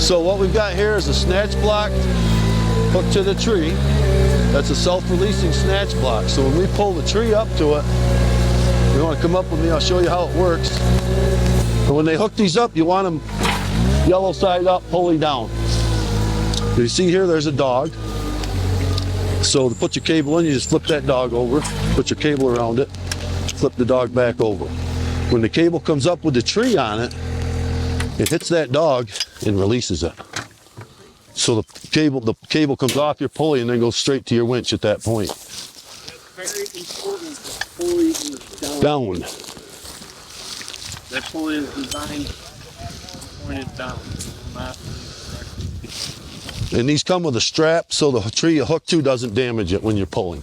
So what we've got here is a snatch block hooked to the tree. That's a self-releasing snatch block. So when we pull the tree up to it, you want to come up with me, I'll show you how it works. And when they hook these up, you want them yellow side up, pulley down. You see here, there's a dog. So to put your cable in, you just flip that dog over, put your cable around it, flip the dog back over. When the cable comes up with the tree on it, it hits that dog and releases it. So the cable comes off your pulley and then goes straight to your winch at that point. Very important, the pulley is down. That pulley is designed pointed down. And these come with a strap so the tree you hook to doesn't damage it when you're pulling.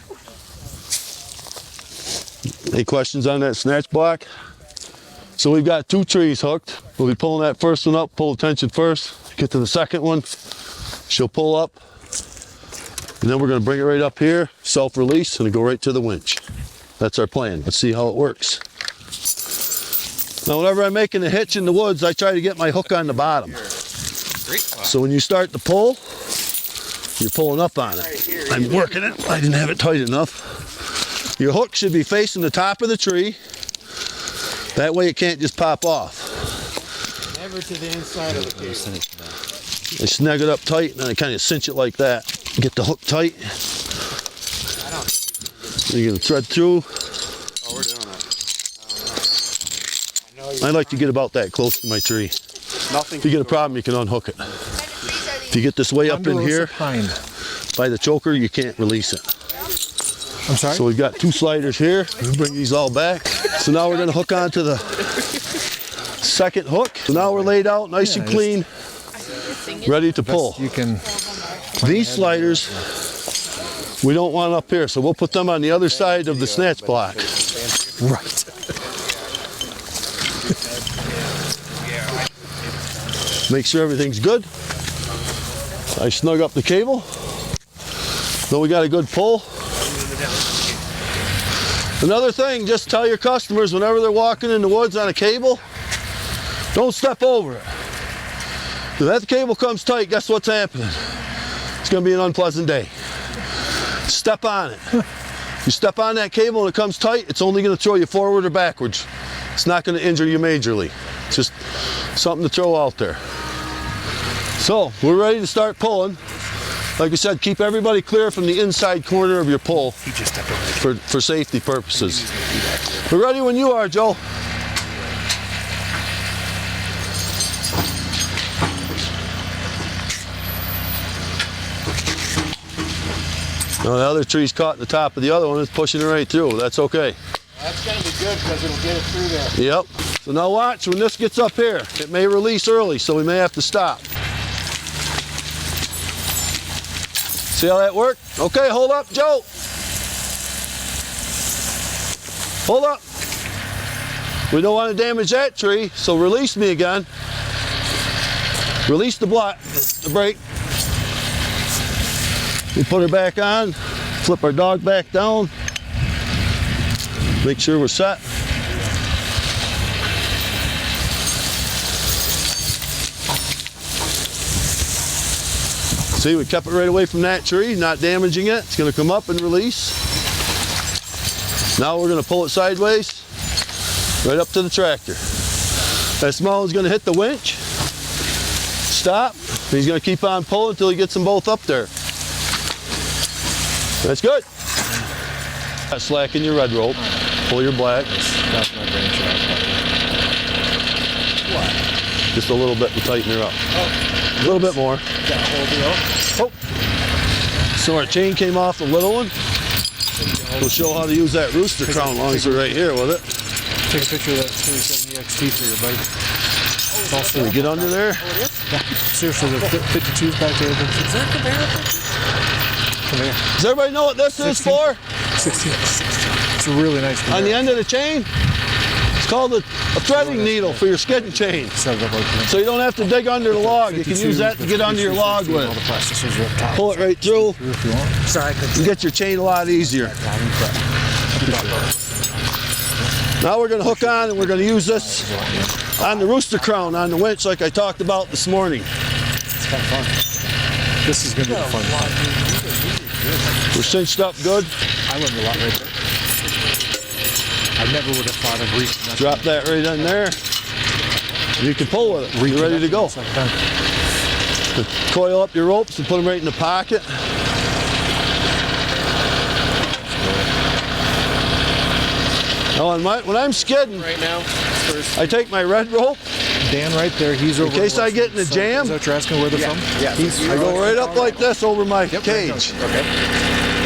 Any questions on that snatch block? So we've got 2 trees hooked. We'll be pulling that first one up, pull the tension first, get to the second one. She'll pull up, and then we're going to bring it right up here, self-release, and go right to the winch. That's our plan. Let's see how it works. Now, whenever I'm making a hitch in the woods, I try to get my hook on the bottom. So when you start to pull, you're pulling up on it. I'm working it. I didn't have it tight enough. Your hook should be facing the top of the tree. That way it can't just pop off. Never to the inside of the cable. I snag it up tight and then I kind of cinch it like that. Get the hook tight. You're going to thread through. Oh, we're doing it. I like to get about that close to my tree. If you get a problem, you can unhook it. If you get this way up in here by the choker, you can't release it. I'm sorry? So we've got 2 sliders here. We'll bring these all back. So now we're going to hook onto the second hook. So now we're laid out nice and clean, ready to pull. You can. These sliders, we don't want up here, so we'll put them on the other side of the snatch block. Right. Make sure everything's good. I snug up the cable. Then we got a good pull. Another thing, just tell your customers whenever they're walking in the woods on a cable, don't step over it. If that cable comes tight, guess what's happening? It's going to be an unpleasant day. Step on it. You step on that cable and it comes tight, it's only going to throw you forward or backwards. It's not going to injure you majorly. It's just something to throw out there. So we're ready to start pulling. Like I said, keep everybody clear from the inside corner of your pull for safety purposes. We're ready when you are, Joe. Now the other tree's caught in the top of the other one. It's pushing it right through. That's okay. That's going to be good because it'll get it through there. Yep. So now watch, when this gets up here, it may release early, so we may have to stop. See how that worked? Okay, hold up, Joe. Hold up. We don't want to damage that tree, so release me again. Release the block, the brake. We put her back on, flip our dog back down. Make sure we're set. See, we kept it right away from that tree, not damaging it. It's going to come up and release. Now we're going to pull it sideways, right up to the tractor. That small one's going to hit the winch, stop, and he's going to keep on pulling until he gets them both up there. That's good. Slacken your red rope, pull your black. Just a little bit to tighten her up. A little bit more. Oh. So our chain came off the little one. We'll show how to use that rooster crown long as we're right here with it. Take a picture of that 27 EXT for your bike. Can we get under there? Yeah. Seriously, the 52's back there. Is that the barrel? Come here. Does everybody know what this is for? 16. It's a really nice On the end of the chain? It's called a threading needle for your skidding chain. So you don't have to dig under the log. You can use that to get under your log with. Pull it right through. You get your chain a lot easier. Now we're going to hook on and we're going to use this on the rooster crown on the winch like I talked about this morning. it's kind of fun. This is going to be the fun part. We're cinched up good. I learned a lot right there. I never would have thought of reconnecting. Drop that right in there. You can pull with it. You're ready to go. Like that. Coil up your ropes and put them right in the pocket. Now when I'm skidding, Right now, first. I take my red rope. Dan right there, he's over. In case I get in a jam. Is that what you're asking where they're from? Yeah. I go right up like this over my cage. Okay.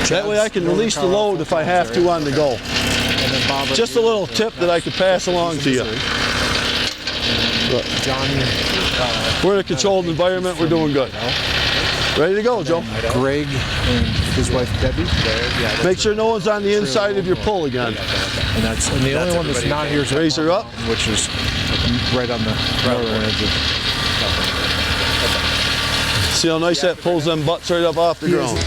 That way I can release the load if I have to on the go. And then Bob. Just a little tip that I could pass along to you. Johnny. We're in a controlled environment, we're doing good. Ready to go, Joe. Greg and his wife Debbie. Make sure no one's on the inside of your pull again. And the only one that's not here is Raise her up. which is right on the northern edge of. See how nice that pulls them butts right up off the ground.